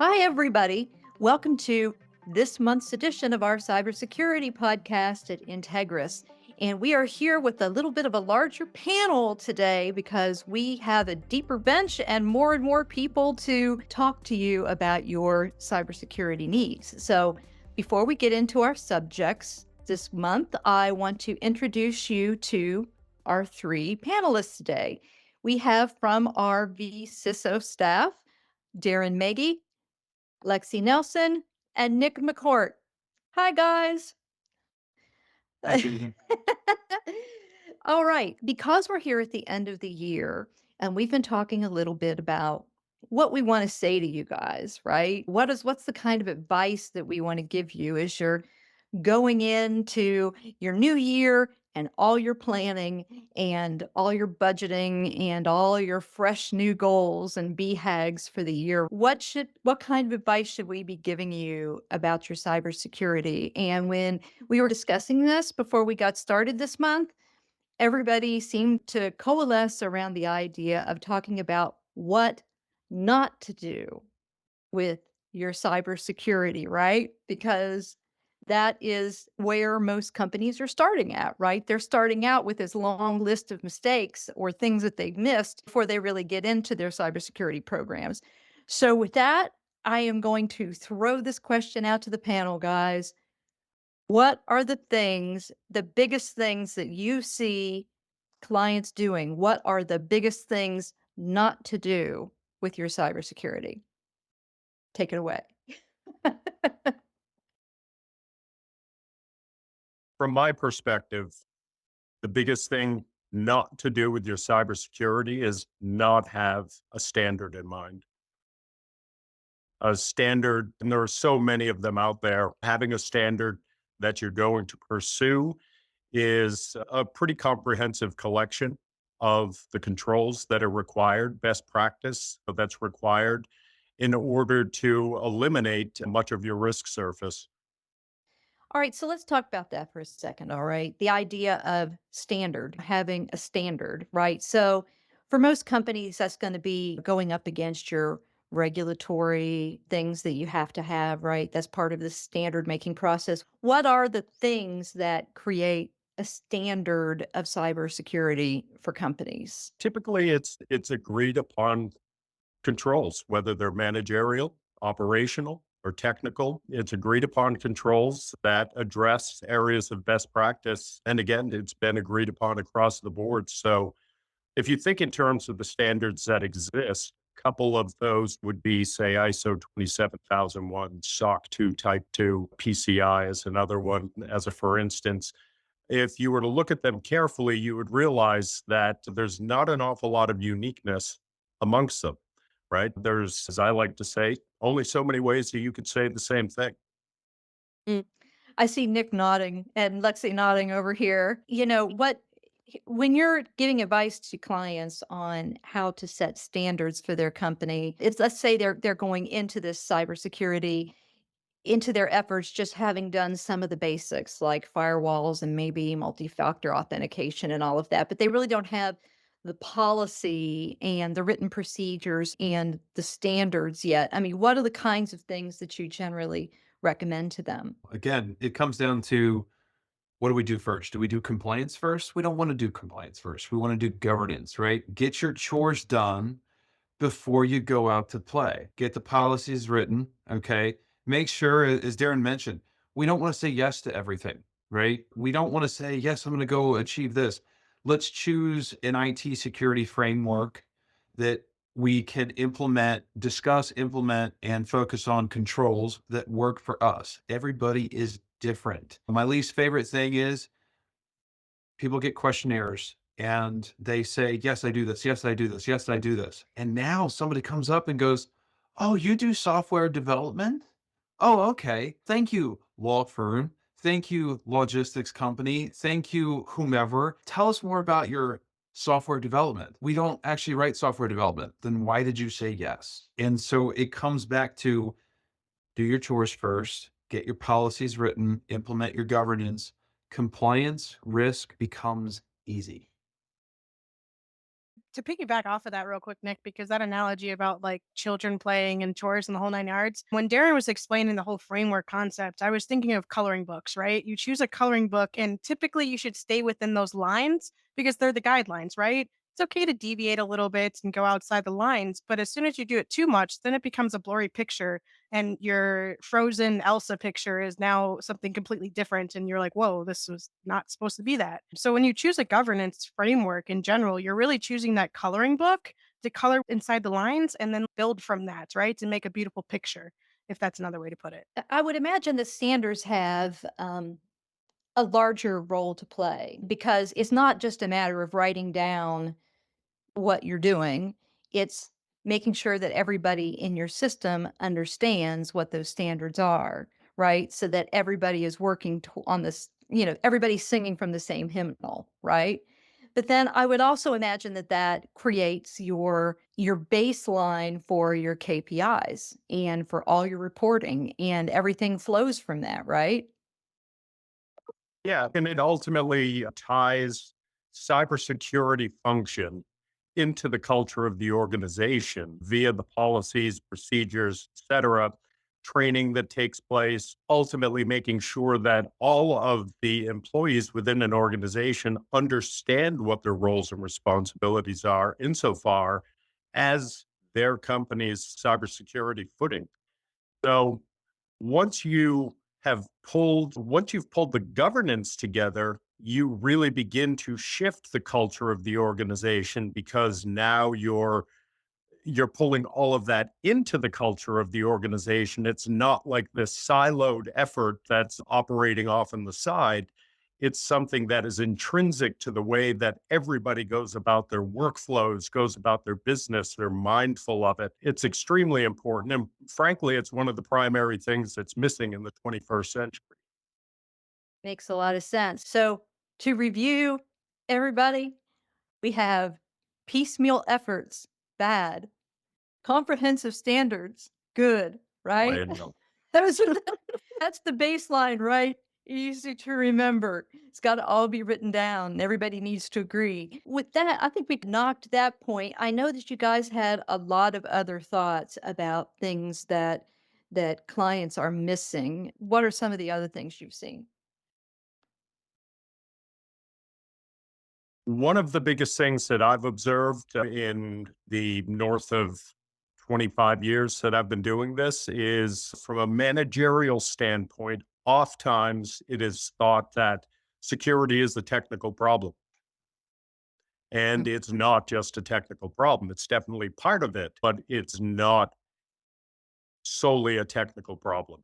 Hi, everybody. Welcome to this month's edition of our cybersecurity podcast at Integris. And we are here with a little bit of a larger panel today because we have a deeper bench and more people to talk to you about your cybersecurity needs. So, before we get into our subjects this month, I want to introduce you to our three panelists today. We have from our vCISO staff, Darrin Maggy, Lexie Nelson, and Nick McCourt. Hi, guys. Hi, Susan. All right. Because we're here at the end of the year and we've been talking a little bit about what we want to say to you guys, right? What's the kind of advice that we want to give you as you're going into your new year and all your planning and all your budgeting and all your fresh new goals and BHAGs for the year. What kind of advice should we be giving you about your cybersecurity? And when we were discussing this before we got started this month, everybody seemed to coalesce around the idea of talking about what not to do with your cybersecurity, right? Because that is where most companies are starting at, right? They're starting out with this long list of mistakes or things that they've missed before they really get into their cybersecurity programs. So, with that, I am going to throw this question out to the panel, guys. What are the biggest things that you see clients doing? What are the biggest things not to do with your cybersecurity? Take it away. From my perspective, the biggest thing not to do with your cybersecurity is not have a standard in mind. A standard, and there are so many of them out there, having a standard that you're going to pursue is a pretty comprehensive collection of the controls that are required, best practice that's required in order to eliminate much of your risk surface. All right, so let's talk about that for a second. All right. The idea of having a standard, right? So for most companies, that's going to be going up against your regulatory things that you have to have, right? That's part of the standard making process. What are the things that create a standard of cybersecurity for companies? Typically, it's agreed upon controls, whether they're managerial, operational, or technical. It's agreed upon controls that address areas of best practice. And again, it's been agreed upon across the board. So if you think in terms of the standards that exist, a couple of those would be, say, ISO 27001, SOC 2 Type 2, PCI is another one, as a for instance. If you were to look at them carefully, you would realize that there's not an awful lot of uniqueness amongst them, right? There's, as I like to say, only so many ways that you could say the same thing. Mm. I see Nick nodding and Lexi nodding over here. When you're giving advice to clients on how to set standards for their company, it's let's say they're going into this cybersecurity into their efforts just having done some of the basics like firewalls and maybe multi-factor authentication and all of that, but they really don't have the policy and the written procedures and the standards yet. I mean, what are the kinds of things that you generally recommend to them? Again, it comes down to what do we do first? Do we do compliance first? We don't want to do compliance first. We want to do governance, right? Get your chores done before you go out to play. Get the policies written, okay? Make sure, as Darrin mentioned, we don't want to say yes to everything, right? We don't want to say, yes, I'm going to go achieve this. Let's choose an IT security framework that we can implement, and focus on controls that work for us. Everybody is different. My least favorite thing is people get questionnaires and they say, yes, I do this. Yes, I do this. Yes, I do this. And now somebody comes up and goes, oh, you do software development? Oh, okay. Thank you, law firm. Thank you, logistics company. Thank you, whomever. Tell us more about your software development. We don't actually write software development. Then why did you say yes? And so it comes back to do your chores first, get your policies written, implement your governance. Compliance risk becomes easy. To piggyback off of that real quick, Nick, because that analogy about like children playing and chores and the whole nine yards, when Darren was explaining the whole framework concept, I was thinking of coloring books, right? You choose a coloring book, and typically you should stay within those lines because they're the guidelines, right? It's okay to deviate a little bit and go outside the lines, but as soon as you do it too much, then it becomes a blurry picture, and your frozen Elsa picture is now something completely different. And you're like, whoa, this was not supposed to be that. So when you choose a governance framework in general, you're really choosing that coloring book to color inside the lines and then build from that, right? To make a beautiful picture, if that's another way to put it. I would imagine the standards have a larger role to play because it's not just a matter of writing down what you're doing. It's making sure that everybody in your system understands what those standards are, right? So that everybody is working on this, everybody's singing from the same hymnal, right? But then I would also imagine that that creates your baseline for your KPIs and for all your reporting and everything flows from that, right? Yeah, and it ultimately ties cybersecurity function into the culture of the organization via the policies, procedures, et cetera, training that takes place, ultimately making sure that all of the employees within an organization understand what their roles and responsibilities are insofar as their company's cybersecurity footing. So once you've pulled the governance together, you really begin to shift the culture of the organization because now you're pulling all of that into the culture of the organization. It's not like this siloed effort that's operating off on the side. It's something that is intrinsic to the way that everybody goes about their workflows, goes about their business. They're mindful of it. It's extremely important. And frankly, it's one of the primary things that's missing in the 21st century. Makes a lot of sense. So, to review, everybody, we have piecemeal efforts, bad. Comprehensive standards, good, right? And, Those are that's the baseline, right? Easy to remember. It's gotta all be written down, and everybody needs to agree. With that, I think we've knocked that point. I know that you guys had a lot of other thoughts about things that clients are missing. What are some of the other things you've seen? one of the biggest things that I've observed in the north of 25 years that I've been doing this is from a managerial standpoint, oftentimes it is thought that security is a technical problem. And it's not just a technical problem. It's definitely part of it, but it's not solely a technical problem.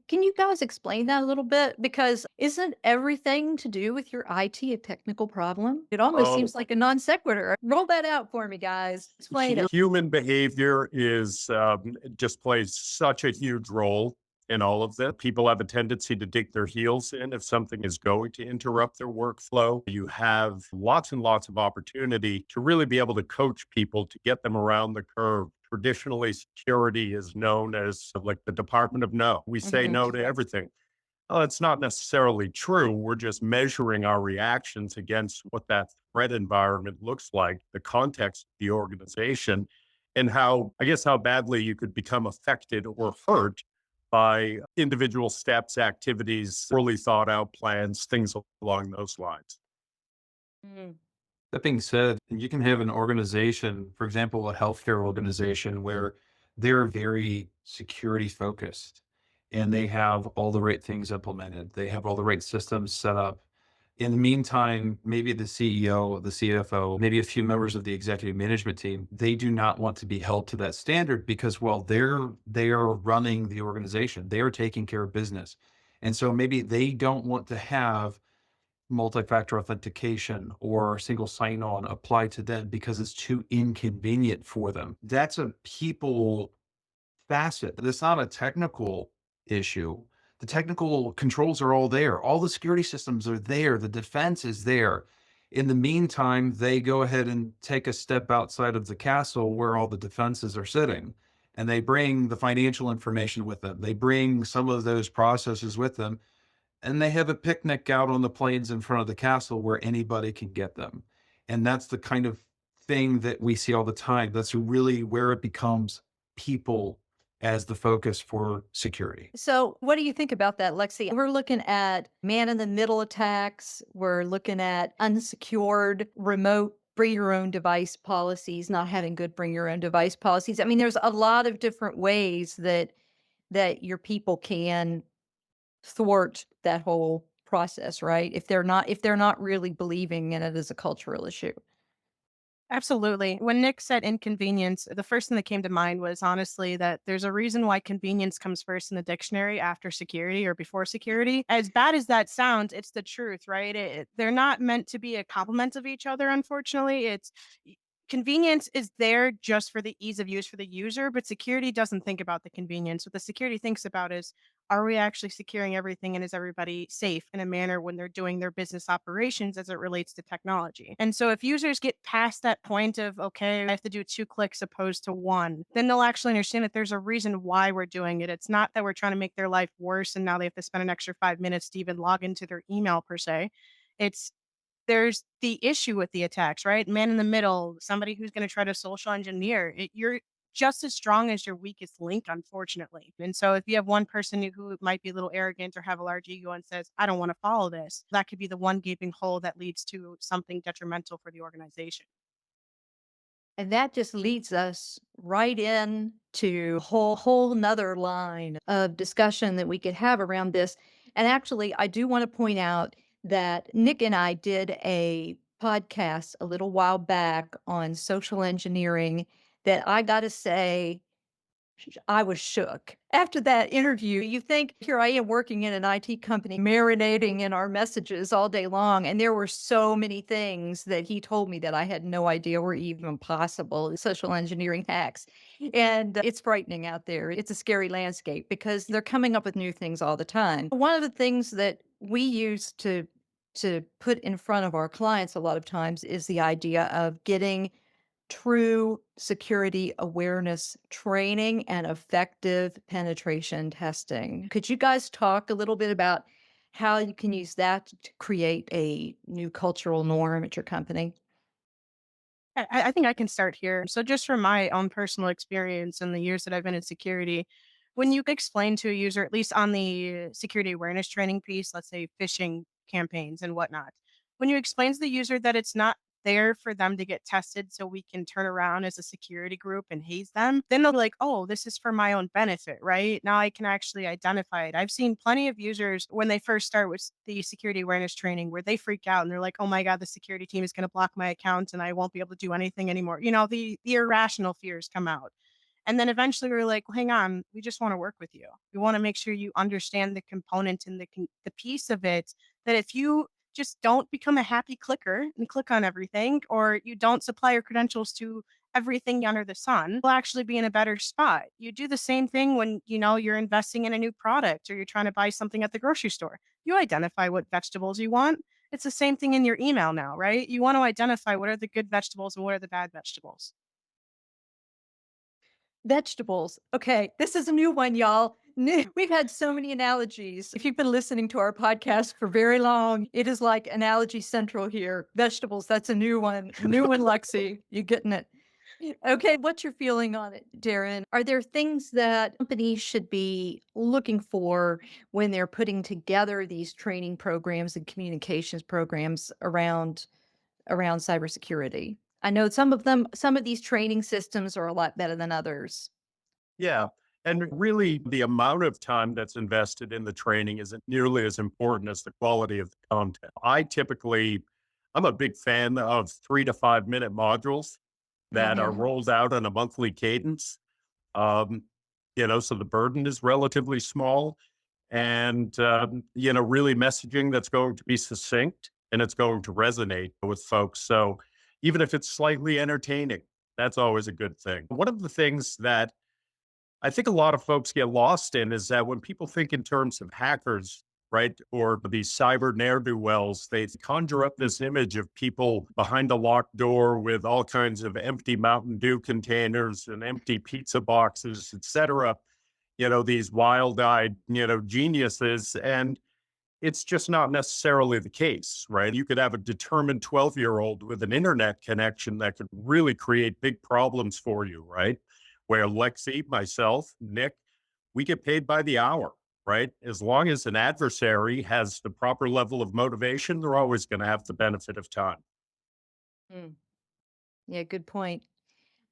Can you guys explain that a little bit? Because isn't everything to do with your IT a technical problem? It almost Oh, seems like a non sequitur. Roll that out for me, guys. Explain it. human behavior is just plays such a huge role in all of that. People have a tendency to dig their heels in if something is going to interrupt their workflow. You have lots and lots of opportunity to really be able to coach people to get them around the curve. Traditionally, security is known as like the Department of No. We say Mhm. no to everything. Well, it's not necessarily true. We're just measuring our reactions against what that threat environment looks like, the context of the organization, and how, I guess, how badly you could become affected or hurt by individual steps, activities, poorly thought out plans, things along those lines. Mm. That being said, you can have an organization, for example, a healthcare organization where they're very security focused and they have all the right things implemented. They have all the right systems set up. In the meantime, maybe the CEO, the CFO, maybe a few members of the executive management team, they do not want to be held to that standard because, well, they are running the organization. They are taking care of business. And so maybe they don't want to have multi-factor authentication or single sign-on applied to them because it's too inconvenient for them. That's a people facet. That's not a technical issue. The technical controls are all there. All the security systems are there. The defense is there. In the meantime, they go ahead and take a step outside of the castle where all the defenses are sitting. And they bring the financial information with them. They bring some of those processes with them and they have a picnic out on the plains in front of the castle where anybody can get them. And that's the kind of thing that we see all the time. That's really where it becomes people as the focus for security. So, what do you think about that, Lexi? We're looking at man in the middle attacks. We're looking at unsecured remote bring your own device policies, not having good bring your own device policies. I mean, there's a lot of different ways that your people can thwart that whole process, right? If they're not really believing in it as a cultural issue. Absolutely. When Nick said inconvenience, the first thing that came to mind was honestly that there's a reason why convenience comes first in the dictionary after security or before security. As bad as that sounds, it's the truth, right? They're not meant to be a complement of each other, unfortunately. Convenience is there just for the ease of use for the user, but security doesn't think about the convenience. What the security thinks about is, are we actually securing everything and is everybody safe in a manner when they're doing their business operations as it relates to technology? And so if users get past that point of, okay, I have to do 2 clicks opposed to one, then they'll actually understand that there's a reason why we're doing it. It's not that we're trying to make their life worse and now they have to spend an extra 5 minutes to even log into their email per se. It's there's the issue with the attacks, right? Man in the middle, somebody who's going to try to social engineer. You're just as strong as your weakest link, unfortunately. And so, if you have one person who might be a little arrogant or have a large ego and says, I don't want to follow this, that could be the one gaping hole that leads to something detrimental for the organization. And that just leads us right in to a whole nother line of discussion that we could have around this. And actually, I do want to point out that Nick and I did a podcast a little while back on social engineering that I got to say I was shook. After that interview, you think, here I am working in an IT company, marinating in our messages all day long. And there were so many things that he told me that I had no idea were even possible, social engineering hacks. And it's frightening out there. It's a scary landscape because they're coming up with new things all the time. One of the things that we use to put in front of our clients a lot of times is the idea of getting true security awareness training and effective penetration testing. Could you guys talk a little bit about how you can use that to create a new cultural norm at your company? I think I can start here. So, just from my own personal experience in the years that I've been in security, when you explain to a user, at least on the security awareness training piece, let's say phishing campaigns and whatnot, when you explain to the user that it's not there for them to get tested so we can turn around as a security group and haze them, then they'll be like, oh, this is for my own benefit, right? Now I can actually identify it. I've seen plenty of users when they first start with the security awareness training where they freak out and they're like, oh my God, the security team is going to block my account and I won't be able to do anything anymore. The irrational fears come out. And then eventually we are like, well, hang on, we just want to work with you. We want to make sure you understand the component and the piece of it that if you just don't become a happy clicker and click on everything, or you don't supply your credentials to everything under the sun, you'll actually be in a better spot. You do the same thing when you're investing in a new product or you're trying to buy something at the grocery store. You identify what vegetables you want. It's the same thing in your email now, right? You want to identify what are the good vegetables and what are the bad vegetables. Vegetables. Okay, this is a new one, y'all. We've had so many analogies. If you've been listening to our podcast for very long, it is like analogy central here. Vegetables, that's a new one. New one, Lexi. You getting it? Okay, what's your feeling on it, Darren? Are there things that companies should be looking for when they're putting together these training programs and communications programs around cybersecurity? I know some of these training systems are a lot better than others. Yeah. And really, the amount of time that's invested in the training isn't nearly as important as the quality of the content. I'm a big fan of 3 to 5 minute modules that are Mhm. rolled out on a monthly cadence. Um, so the burden is relatively small and, really messaging that's going to be succinct and it's going to resonate with folks. So even if it's slightly entertaining, that's always a good thing. One of the things that I think a lot of folks get lost in is that when people think in terms of hackers, right, or these cyber ne'er do wells, they conjure up this image of people behind a locked door with all kinds of empty Mountain Dew containers and empty pizza boxes, et cetera. These wild eyed, geniuses. And It's just not necessarily the case, right? You could have a determined 12-year-old with an internet connection that could really create big problems for you, right? Where Lexie, myself, Nick, we get paid by the hour, right? As long as an adversary has the proper level of motivation, they're always going to have the benefit of time. Mm, yeah, good point.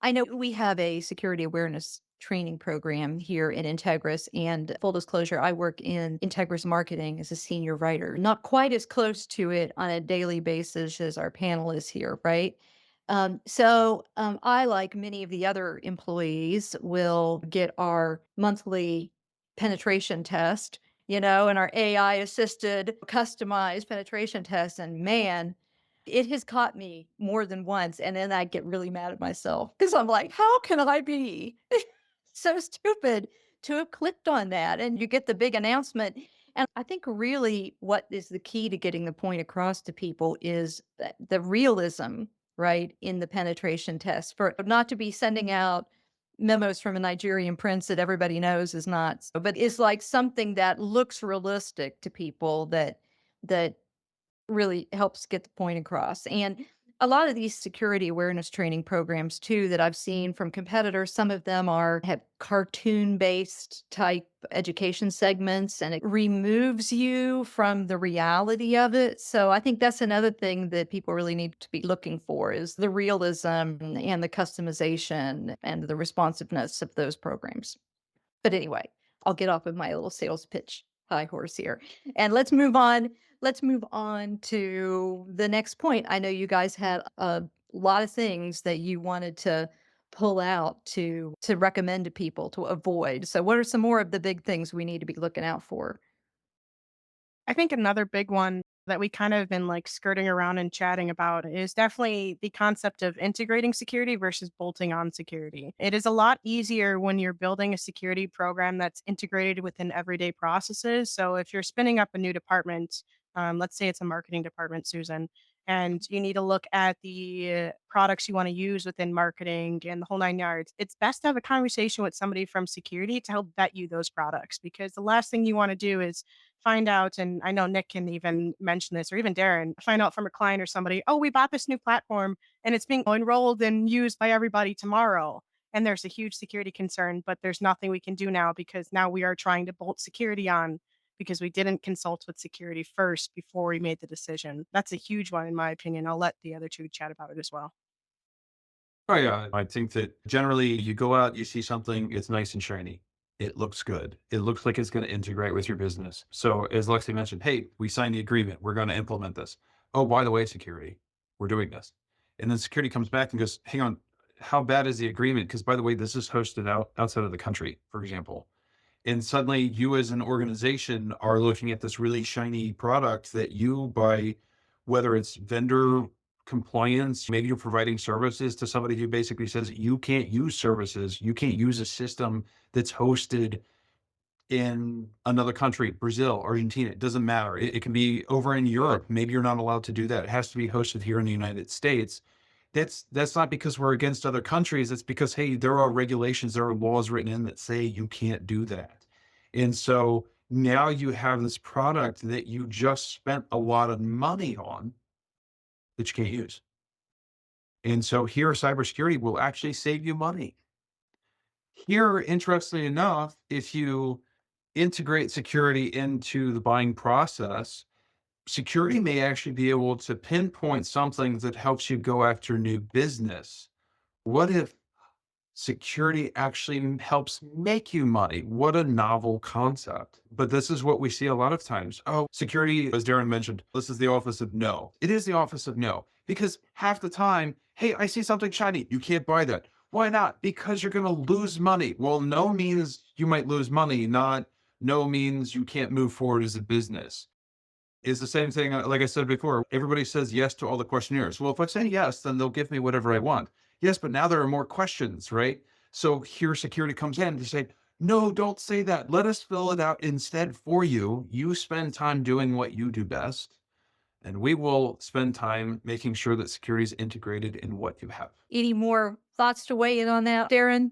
I know we have a security awareness training program here in Integris. And full disclosure, I work in Integris marketing as a senior writer, not quite as close to it on a daily basis as our panel is here, right? I, like many of the other employees, will get our monthly penetration test, and our AI assisted customized penetration test. And man, it has caught me more than once, and then I get really mad at myself because I'm like, "How can I be so stupid to have clicked on that?" And you get the big announcement, and I think really what is the key to getting the point across to people is that the realism, right, in the penetration test, for not to be sending out memos from a Nigerian prince that everybody knows is not, but is like something that looks realistic to people that really helps get the point across. And a lot of these security awareness training programs too that I've seen from competitors, some of them have cartoon based type education segments, and it removes you from the reality of it. So I think that's another thing that people really need to be looking for is the realism and the customization and the responsiveness of those programs. But anyway, I'll get off of my little sales pitch high horse here. And let's move on. Let's move on to the next point. I know you guys had a lot of things that you wanted to pull out to recommend to people to avoid. So what are some more of the big things we need to be looking out for? I think another big one that we kind of been like skirting around and chatting about is definitely the concept of integrating security versus bolting on security. It is a lot easier when you're building a security program that's integrated within everyday processes. So if you're spinning up a new department, let's say it's a marketing department, Susan, and you need to look at the products you want to use within marketing and the whole nine yards, it's best to have a conversation with somebody from security to help vet you those products because the last thing you want to do is find out, and I know Nick can even mention this, or even Darrin, find out from a client or somebody, oh, we bought this new platform and it's being enrolled and used by everybody tomorrow. And there's a huge security concern, but there's nothing we can do now because now we are trying to bolt security on because we didn't consult with security first before we made the decision. That's a huge one, in my opinion. I'll let the other two chat about it as well. Oh, yeah. I think that generally you go out, you see something, it's nice and shiny. It looks good. It looks like it's going to integrate with your business. So, as Lexi mentioned, hey, we signed the agreement. We're going to implement this. Oh, by the way, security, we're doing this. And then security comes back and goes, hang on, how bad is the agreement? Because, by the way, this is hosted outside of the country, for example. And suddenly you as an organization are looking at this really shiny product that you by whether it's vendor compliance, maybe you're providing services to somebody who basically says you can't use services, you can't use a system that's hosted in another country, Brazil, Argentina, it doesn't matter. It can be over in Europe. Maybe you're not allowed to do that. It has to be hosted here in the United States. That's not because we're against other countries. It's because, hey, there are regulations, there are laws written in that say you can't do that. And so now you have this product that you just spent a lot of money on that you can't use. And so here, cybersecurity will actually save you money. Here, interestingly enough, if you integrate security into the buying process, security may actually be able to pinpoint something that helps you go after new business. What if security actually helps make you money? What a novel concept. But this is what we see a lot of times. Oh, security, as Darrin mentioned, this is the office of no. It is the office of no because half the time, hey, I see something shiny. You can't buy that. Why not? Because you're going to lose money. Well, no means you might lose money, not no means you can't move forward as a business. It's the same thing, like I said before, everybody says yes to all the questionnaires. Well, if I say yes, then they'll give me whatever I want. Yes, but now there are more questions, right? So here security comes in to say, no, don't say that. Let us fill it out instead for you. You spend time doing what you do best, and we will spend time making sure that security is integrated in what you have. Any more thoughts to weigh in on that, Darren?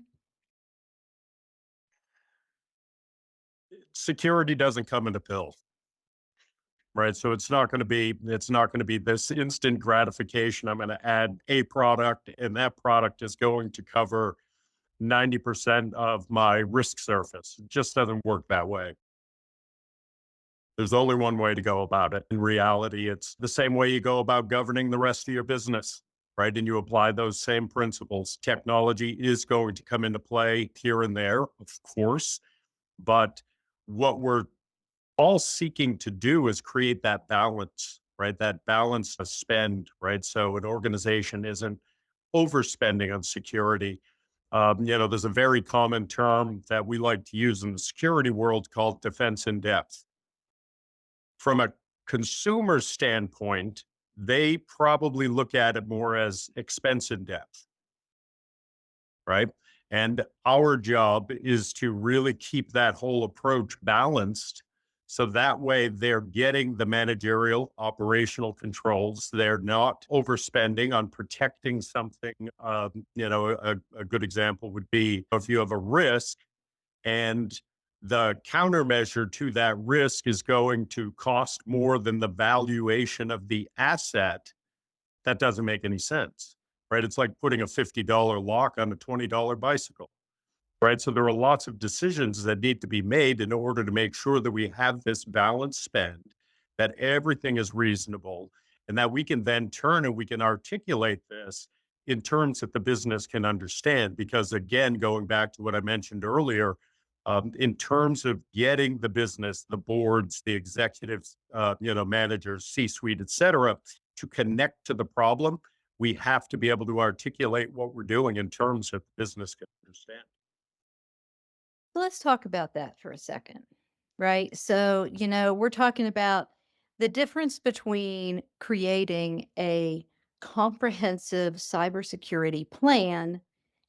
Security doesn't come in a pill. right? So it's not going to be this instant gratification. I'm going to add a product and that product is going to cover 90% of my risk surface. It just doesn't work that way. There's only one way to go about it. In reality, it's the same way you go about governing the rest of your business, right? And you apply those same principles. Technology is going to come into play here and there, of course, but what we're all seeking to do is create that balance, right? That balance of spend, right? So an organization isn't overspending on security. There's a very common term that we like to use in the security world called defense in depth. From a consumer standpoint, they probably look at it more as expense in depth, right? And our job is to really keep that whole approach balanced. So that way they're getting the managerial operational controls. They're not overspending on protecting something. A good example would be if you have a risk and the countermeasure to that risk is going to cost more than the valuation of the asset, that doesn't make any sense, right? It's like putting a $50 lock on a $20 bicycle, right? So there are lots of decisions that need to be made in order to make sure that we have this balanced spend, that everything is reasonable, and that we can then turn and we can articulate this in terms that the business can understand. Because again, going back to what I mentioned earlier, in terms of getting the business, the boards, the executives, managers, C-suite, et cetera, to connect to the problem, we have to be able to articulate what we're doing in terms that the business can understand. So let's talk about that for a second, right? So, we're talking about the difference between creating a comprehensive cybersecurity plan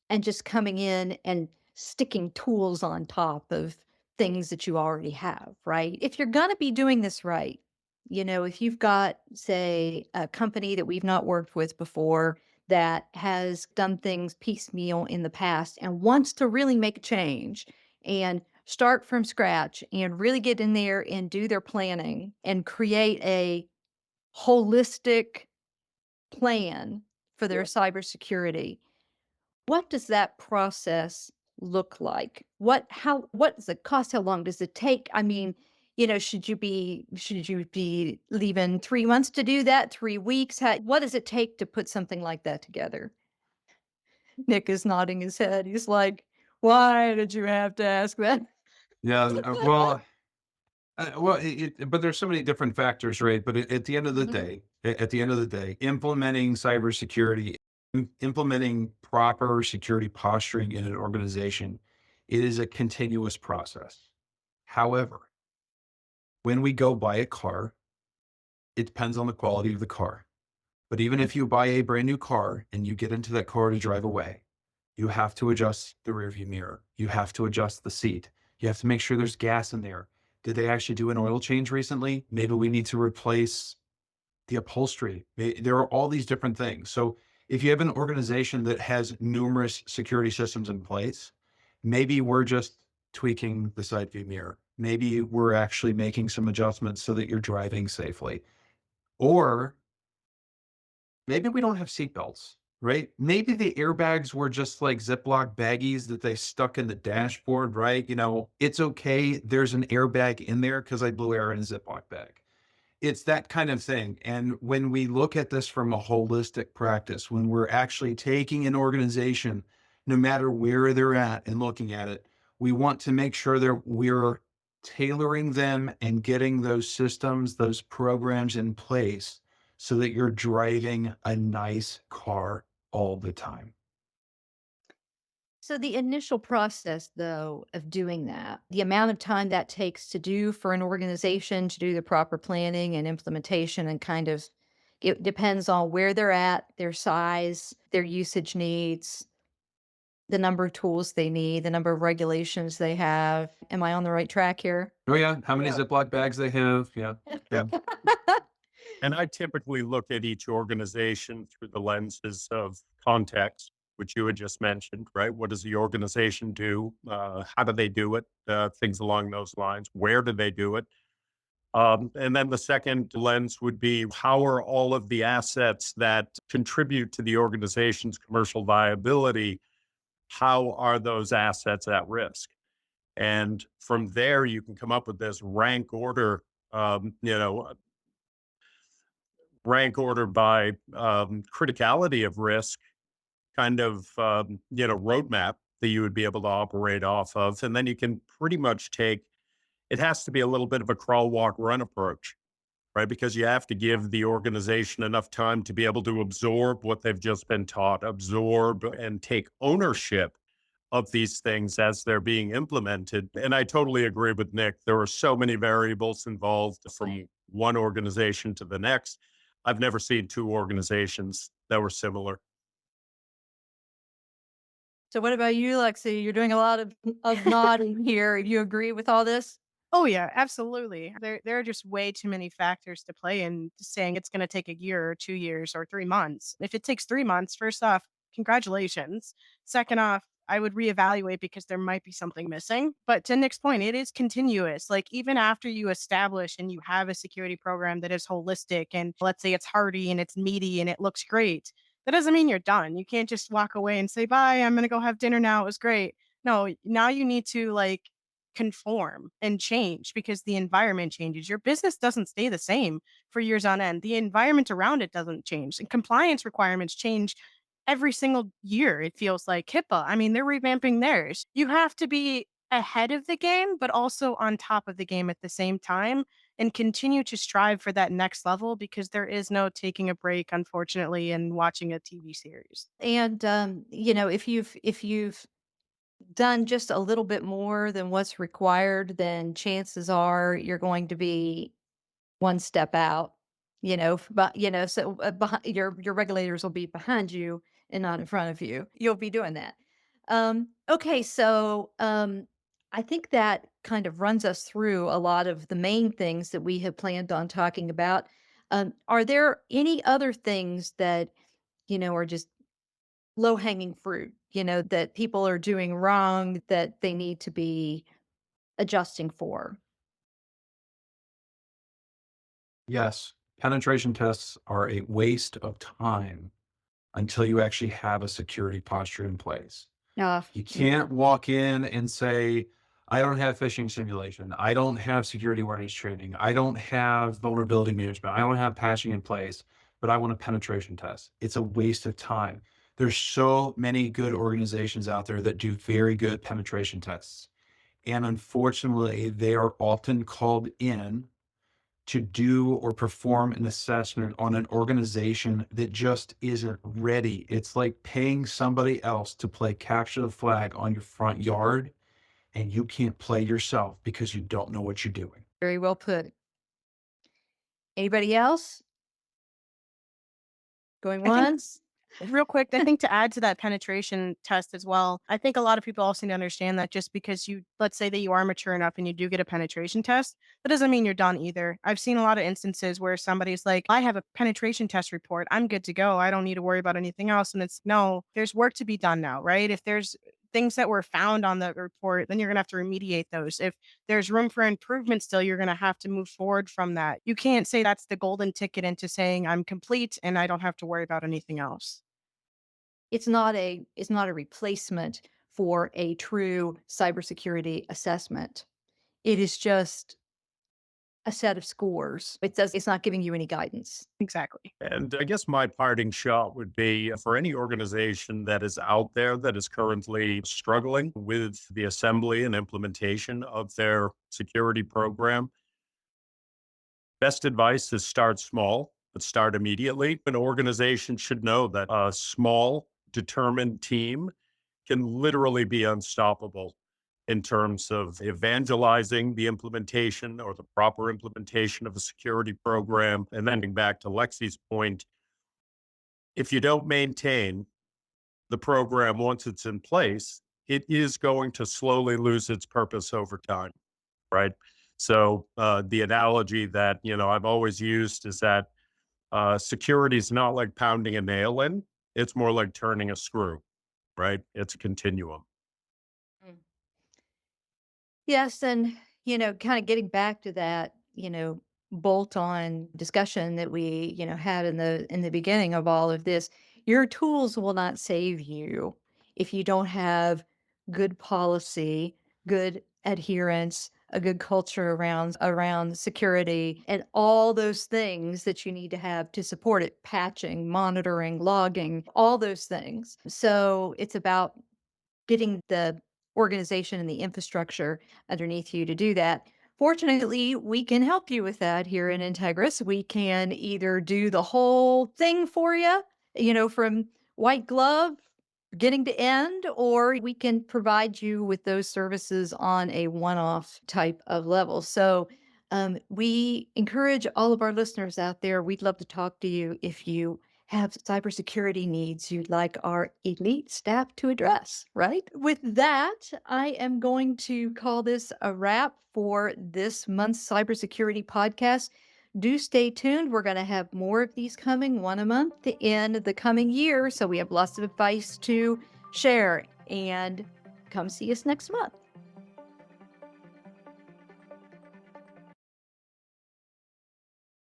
and just coming in and sticking tools on top of things that you already have, right? If you're going to be doing this right, if you've got, say, a company that we've not worked with before that has done things piecemeal in the past and wants to really make a change and start from scratch and really get in there and do their planning and create a holistic plan for their cybersecurity, what does that process look like? What does it cost? How long does it take? I mean, should you be leaving 3 months to do that, 3 weeks? What does it take to put something like that together? Nick is nodding his head. He's like, "Why did you have to ask that?" Yeah. But there's so many different factors, right? But at the end of the Mhm. day, implementing cybersecurity, implementing proper security posturing in an organization, it is a continuous process. However, when we go buy a car, it depends on the quality of the car. But even if you buy a brand new car and you get into that car to drive away, you have to adjust the rearview mirror. You have to adjust the seat. You have to make sure there's gas in there. Did they actually do an oil change recently? Maybe we need to replace the upholstery. There are all these different things. So if you have an organization that has numerous security systems in place, maybe we're just tweaking the side view mirror. Maybe we're actually making some adjustments so that you're driving safely. Or maybe we don't have seatbelts, right? Maybe the airbags were just like Ziploc baggies that they stuck in the dashboard, right? It's okay. There's an airbag in there because I blew air in a Ziploc bag. It's that kind of thing. And when we look at this from a holistic practice, when we're actually taking an organization, no matter where they're at and looking at it, we want to make sure that we're tailoring them and getting those systems, those programs in place so that you're driving a nice car all the time. So the initial process, though, of doing that, the amount of time that takes to do for an organization to do the proper planning and implementation and kind of it depends on where they're at, their size, their usage needs, the number of tools they need, the number of regulations they have. Am I on the right track here? Oh yeah, how many Yeah. Ziploc bags they have? Yeah, yeah. And I typically look at each organization through the lenses of context, which you had just mentioned, right? What does the organization do? How do they do it? Things along those lines. Where do they do it? And then the second lens would be, how are all of the assets that contribute to the organization's commercial viability, how are those assets at risk? And from there, you can come up with this rank order, um, you know, rank order by criticality of risk kind of, roadmap that you would be able to operate off of. And then you can pretty much take, it has to be a little bit of a crawl, walk, run approach, right? Because you have to give the organization enough time to be able to absorb what they've just been taught, absorb and take ownership of these things as they're being implemented. And I totally agree with Nick. There are so many variables involved from one organization to the next. I've never seen two organizations that were similar. So what about you, Lexi? You're doing a lot of nodding here. You agree with all this? Oh yeah, absolutely. There are just way too many factors to play in saying it's going to take a year or 2 years or 3 months. If it takes 3 months, first off, congratulations. Second off, I would reevaluate because there might be something missing. But to Nick's point, it is continuous. Like even after you establish and you have a security program that is holistic and let's say it's hearty and it's meaty and it looks great, that doesn't mean you're done. You can't just walk away and say, "Bye, I'm going to go have dinner now. It was great." No, now you need to like conform and change because the environment changes. Your business doesn't stay the same for years on end. The environment around it doesn't change. And compliance requirements change every single year. It feels like HIPAA. I mean, they're revamping theirs. You have to be ahead of the game, but also on top of the game at the same time and continue to strive for that next level because there is no taking a break, unfortunately, and watching a TV series. And if you've done just a little bit more than what's required, then chances are you're going to be one step out, but so your regulators will be behind you and not in front of you. You'll be doing that. Okay, so I think that kind of runs us through a lot of the main things that we have planned on talking about. Are there any other things that are just low hanging fruit, that people are doing wrong that they need to be adjusting for? Yes, penetration tests are a waste of time until you actually have a security posture in place. Uh, You can't walk in and say, I don't have phishing simulation. I don't have security awareness training. I don't have vulnerability management. I don't have patching in place, but I want a penetration test. It's a waste of time. There's so many good organizations out there that do very good penetration tests. And unfortunately, they are often called in to do or perform an assessment on an organization that just isn't ready. It's like paying somebody else to play capture the flag on your front yard, and you can't play yourself because you don't know what you're doing. Very well put. Anybody else going I think once? real quick, I think to add to that penetration test as well, I think a lot of people also need to understand that just because you, let's say that you are mature enough and you do get a penetration test, that doesn't mean you're done either. I've seen a lot of instances where somebody's like, I have a penetration test report. I'm good to go. I don't need to worry about anything else. And it's no, there's work to be done now, right? If there's things that were found on the report, then you're going to have to remediate those. If there's room for improvement still, you're going to have to move forward from that. You can't say that's the golden ticket into saying I'm complete and I don't have to worry about anything else. It's not a replacement for a true cybersecurity assessment. It is just a set of scores. It's not giving you any guidance. Exactly. And I guess my parting shot would be for any organization that is out there that is currently struggling with the assembly and implementation of their security program. Best advice is start small, but start immediately. An organization should know that a small, determined team can literally be unstoppable in terms of evangelizing the implementation or the proper implementation of a security program. And then back to Lexie's point, if you don't maintain the program once it's in place, it is going to slowly lose its purpose over time, right? So the analogy that I've always used is that security is not like pounding a nail in; it's more like turning a screw, right? It's a continuum. Yes, and, kinda getting back to that, bolt-on discussion that we, had in the beginning of all of this, your tools will not save you if you don't have good policy, good adherence, a good culture around security, and all those things that you need to have to support it, patching, monitoring, logging, all those things. So it's about getting the organization and the infrastructure underneath you to do that. Fortunately, we can help you with that here in Integris. We can either do the whole thing for you, from white glove, getting to end, or we can provide you with those services on a one off type of level. So, we encourage all of our listeners out there. We'd love to talk to you if you have cybersecurity needs you'd like our elite staff to address, right? With that, I am going to call this a wrap for this month's cybersecurity podcast. Do stay tuned. We're going to have more of these coming, one a month in the coming year. So we have lots of advice to share. And come see us next month.